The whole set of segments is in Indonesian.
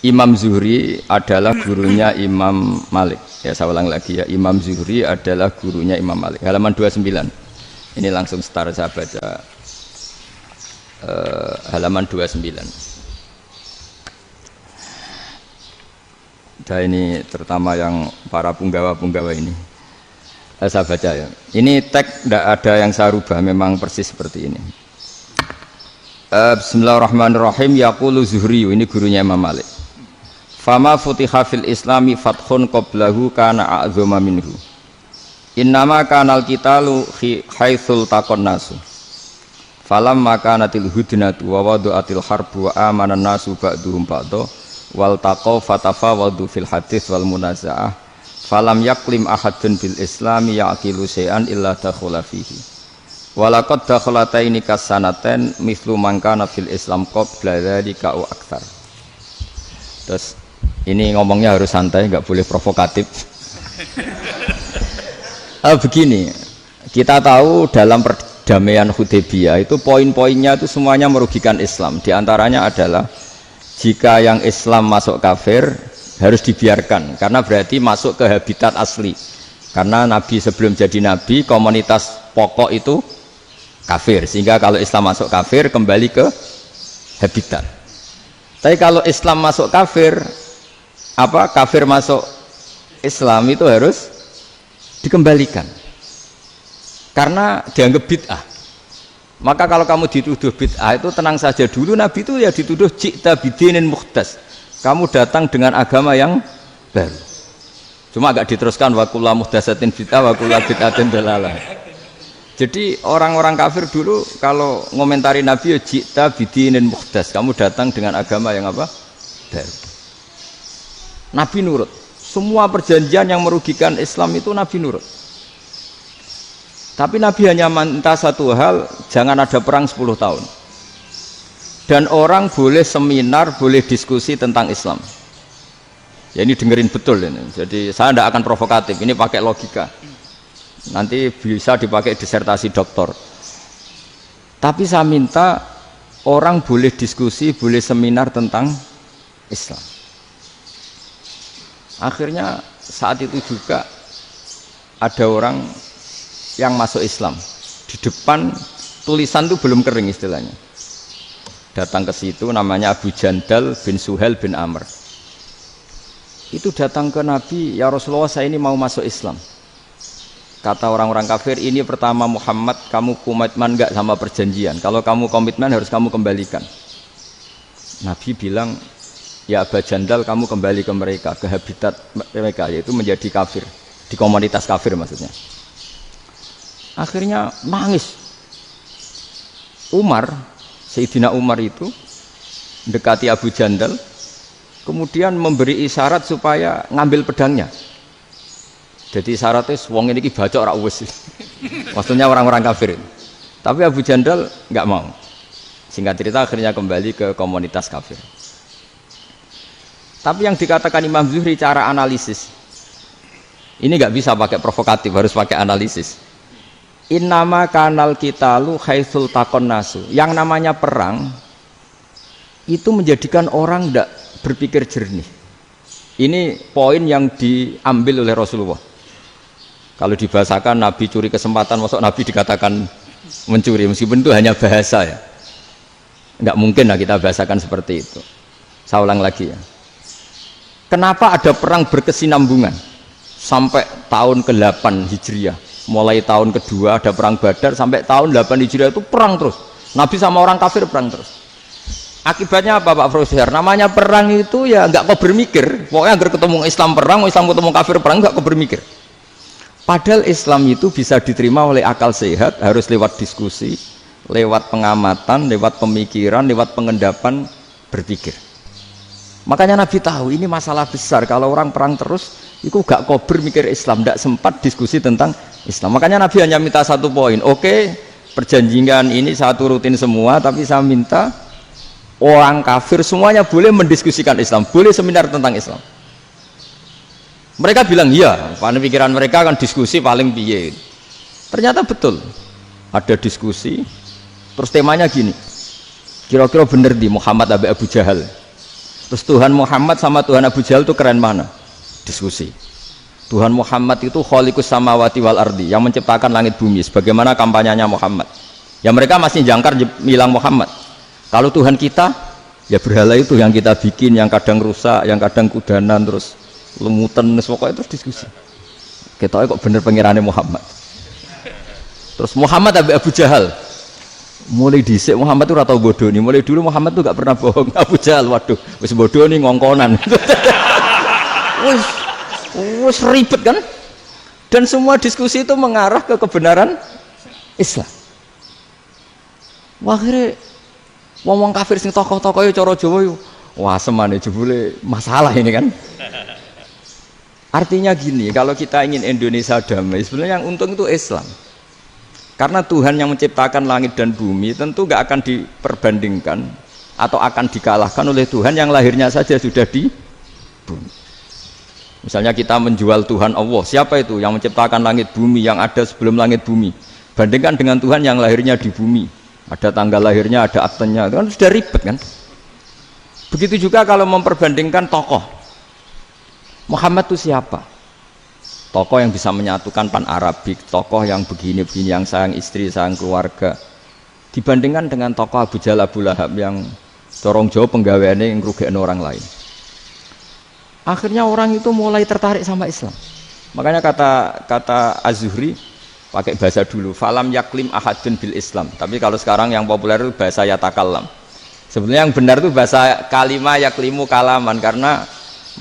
Imam Zuhri adalah gurunya Imam Malik. Ya, saya ulang lagi ya. Imam Zuhri adalah gurunya Imam Malik. Halaman 29. Ini langsung start saya baca halaman 29. Dan ini terutama yang para punggawa-punggawa ini. Saya baca ya. Ini teks tidak ada yang saya rubah, memang persis seperti ini. Bismillahirrahmanirrahim. Yaqulu Zuhri, ini gurunya Imam Malik. Fama futiha fil islami fathun qablahu kana a'zama minhu. Innama kanal qitalu haitsul taqon nasu. Falamma kanatil hudnatu wa wadu'atil harbu wa amana nasu ba'duhum ba'da wal taqaw fatafawadu fil hadits wal munazaah. Falam yaklim ahadun bil islami yaqilu syai'an illa dakhala fihi. Walaqad dakhalataini kasanaten mithlu man kana fil islam qabla dzalika au aktsar. Terus ini ngomongnya harus santai, nggak boleh provokatif. Begini, kita tahu dalam perdamaian Hudaybiyah itu poin-poinnya itu semuanya merugikan Islam. Di antaranya adalah jika yang Islam masuk kafir harus dibiarkan, karena berarti masuk ke habitat asli. Karena Nabi sebelum jadi Nabi, komunitas pokok itu kafir, sehingga kalau Islam masuk kafir kembali ke habitat. Tapi kalau Islam masuk kafir, kafir masuk Islam itu harus dikembalikan karena dianggap bid'ah. Maka kalau kamu dituduh bid'ah itu tenang saja dulu, Nabi itu ya dituduh ji'ta bidinin muhdas, kamu datang dengan agama yang baru. Cuma agak diteruskan wa kullu muhdasatin bid'ah wa kullu bid'atin dalalah. Jadi orang-orang kafir dulu kalau ngomentari Nabi ya ji'ta bidinin muhdas, kamu datang dengan agama yang baru. Nabi nurut. Semua perjanjian yang merugikan Islam itu Nabi nurut. Tapi Nabi hanya minta satu hal, jangan ada perang 10 tahun. Dan orang boleh seminar, boleh diskusi tentang Islam. Ya ini dengerin betul ini. Jadi saya tidak akan provokatif, ini pakai logika. Nanti bisa dipakai disertasi doktor. Tapi saya minta orang boleh diskusi, boleh seminar tentang Islam. Akhirnya saat itu juga ada orang yang masuk Islam. Di depan tulisan itu belum kering istilahnya. Datang ke situ namanya Abu Jandal bin Suhail bin Amr. Itu datang ke Nabi, ya Rasulullah saya ini mau masuk Islam. Kata orang-orang kafir, ini pertama Muhammad, kamu komitmen enggak sama perjanjian? Kalau kamu komitmen harus kamu kembalikan. Nabi bilang, ya Abu Jandal kamu kembali ke mereka, ke habitat mereka, yaitu menjadi kafir, di komunitas kafir maksudnya. Akhirnya nangis. Sayyidina Umar itu mendekati Abu Jandal, kemudian memberi isyarat supaya ngambil pedangnya. Jadi syaratnya wong ini baca ora wis. Maksudnya orang-orang kafir. Tapi Abu Jandal nggak mau. Singkat cerita akhirnya kembali ke komunitas kafir. Tapi yang dikatakan Imam Zuhri cara analisis ini nggak bisa pakai provokatif, harus pakai analisis. Innama kanal qitalu haitsul taqon nasu. Yang namanya perang itu menjadikan orang tidak berpikir jernih. Ini poin yang diambil oleh Rasulullah. Kalau dibahasakan Nabi curi kesempatan, masuk Nabi dikatakan mencuri, meskipun itu hanya bahasa ya. Nggak mungkin lah kita bahasakan seperti itu. Saya ulang lagi ya. Kenapa ada perang berkesinambungan sampai tahun ke-8 Hijriah? Mulai tahun kedua ada perang Badar sampai tahun 8 Hijriah itu perang terus. Nabi sama orang kafir perang terus. Akibatnya apa Pak Profesor? Namanya perang itu ya nggak kau bermikir. Pokoknya agar ketemu Islam perang, Islam ketemu kafir perang, nggak kau bermikir. Padahal Islam itu bisa diterima oleh akal sehat, harus lewat diskusi, lewat pengamatan, lewat pemikiran, lewat pengendapan berpikir. Makanya Nabi tahu ini masalah besar. Kalau orang perang terus, itu gak kober mikir Islam, tidak sempat diskusi tentang Islam. Makanya Nabi hanya minta satu poin. Oke, perjanjian ini saya turutin semua, tapi saya minta orang kafir semuanya boleh mendiskusikan Islam, boleh seminar tentang Islam. Mereka bilang iya, pada pikiran mereka kan diskusi paling piye. Ternyata betul, ada diskusi. Terus temanya gini, kira-kira bener di Muhammad Abu Jahal. Terus Tuhan Muhammad sama Tuhan Abu Jahal itu keren mana? Diskusi. Tuhan Muhammad itu khaliqus samawati wal ardi, yang menciptakan langit bumi. Sebagaimana kampanyenya Muhammad. Ya mereka masih jangkar bilang Muhammad. Kalau Tuhan kita, ya berhala itu yang kita bikin, yang kadang rusak, yang kadang kudanan, terus lemutan, pokoknya terus diskusi. Kita kok bener pengirannya Muhammad. Terus Muhammad Abu Jahal. Mulai dhisik Muhammad itu ratau bodoh nih. Mulai dulu Muhammad tuh gak pernah bohong. Abu Jahal, waduh, wis bodoh nih ngongkonan. Wis ribet kan? Dan semua diskusi itu mengarah ke kebenaran Islam. Wah, akhirnya ngomong kafir sing tokoh-tokohnya cara Jawa yo. Wah, semane jebule masalah ini kan. Artinya gini, kalau kita ingin Indonesia damai, sebenarnya yang untung itu Islam. Karena Tuhan yang menciptakan langit dan bumi tentu gak akan diperbandingkan atau akan dikalahkan oleh Tuhan yang lahirnya saja sudah di bumi. Misalnya kita menjual Tuhan Allah, siapa itu yang menciptakan langit bumi, yang ada sebelum langit bumi, bandingkan dengan Tuhan yang lahirnya di bumi, ada tanggal lahirnya, ada aktenya, itu kan sudah ribet kan. Begitu juga kalau memperbandingkan tokoh, Muhammad itu siapa? Tokoh yang bisa menyatukan pan Arabik, tokoh yang begini-begini, yang sayang istri, sayang keluarga, dibandingkan dengan tokoh Abu Jahal, Abu Lahab yang dorong jauh penggaweannya yang ngerugikan orang lain. Akhirnya orang itu mulai tertarik sama Islam. Makanya kata Az-Zuhri pakai bahasa dulu, falam yaklim ahadun bil Islam. Tapi kalau sekarang yang populer itu bahasa yatakallam. Sebenarnya yang benar itu bahasa kalimah yaklimu kalaman, karena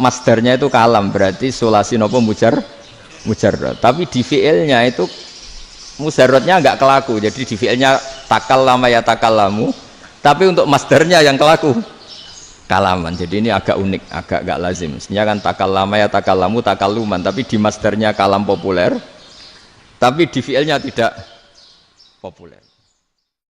masdarnya itu kalam, berarti sulasi nopo mujarrad. Tapi di fi'ilnya itu mujarradnya enggak kelaku. Jadi di fi'ilnya takallama yatakallamu, tapi untuk masdarnya yang kelaku kalaman. Jadi ini agak unik, agak gak lazim. Mestinya kan takallama yatakallamu takalluman, tapi di masdarnya kalam populer, tapi di fi'ilnya tidak populer.